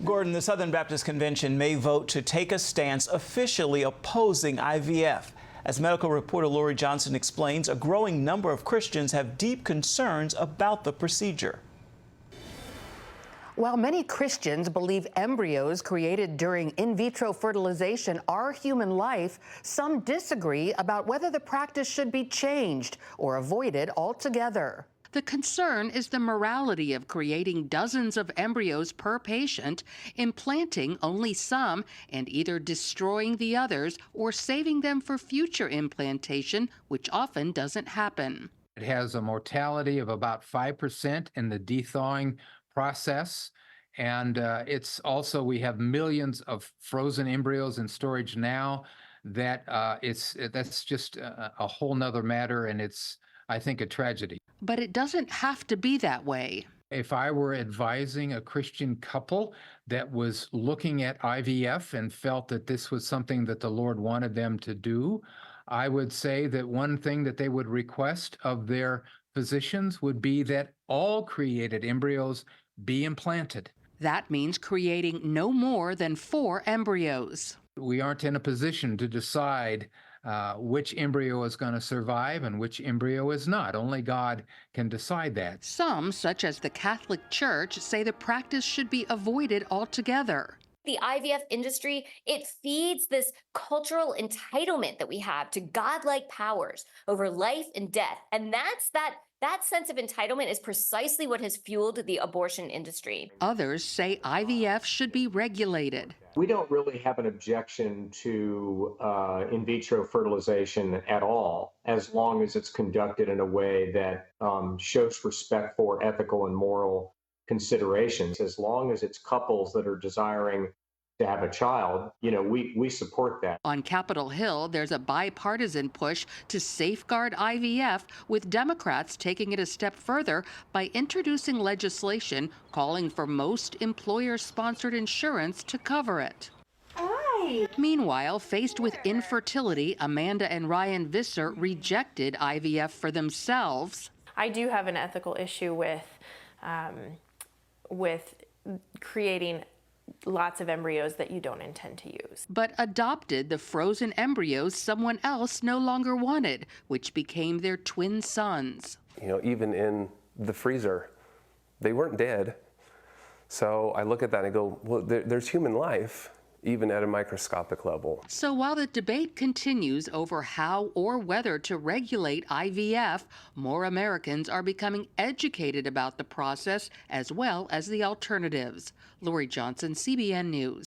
Gordon, the Southern Baptist Convention may vote to take a stance officially opposing IVF. As medical reporter Lorie explains, a growing number of Christians have deep concerns about the procedure. While many Christians believe embryos created during in vitro fertilization are human life, some disagree about whether the practice should be changed or avoided altogether. The concern is the morality of creating dozens of embryos per patient, implanting only some, and either destroying the others or saving them for future implantation, which often doesn't happen. It has a mortality of about 5% in the dethawing process. And it's also, we have millions of frozen embryos in storage now. That's just a whole nother matter, and it's, I think, a tragedy. But it doesn't have to be that way. If I were advising a Christian couple that was looking at IVF and felt that this was something that the Lord wanted them to do, I would say that one thing that they would request of their physicians would be that all created embryos be implanted. That means creating no more than 4 embryos. We aren't in a position to decide which embryo is going to survive and which embryo is not. Only God can decide that. Some, such as the Catholic Church, say the practice should be avoided altogether. The IVF industry, it feeds this cultural entitlement that we have to godlike powers over life and death. And that sense of entitlement is precisely what has fueled the abortion industry. Others say IVF should be regulated. We don't really have an objection to in vitro fertilization at all, as long as it's conducted in a way that shows respect for ethical and moral considerations. As long as it's couples that are desiring to have a child, we support that. On Capitol Hill, there's a bipartisan push to safeguard IVF, with Democrats taking it a step further by introducing legislation calling for most employer-sponsored insurance to cover it. Hi. Meanwhile, faced with infertility, Amanda and Ryan Visser rejected IVF for themselves. I do have an ethical issue with creating lots of embryos that you don't intend to use. But adopted the frozen embryos someone else no longer wanted, which became their twin sons. Even in the freezer, they weren't dead. So I look at that and go, well, there's human life, even at a microscopic level. So while the debate continues over how or whether to regulate IVF, more Americans are becoming educated about the process as well as the alternatives. Lorie Johnson, CBN News.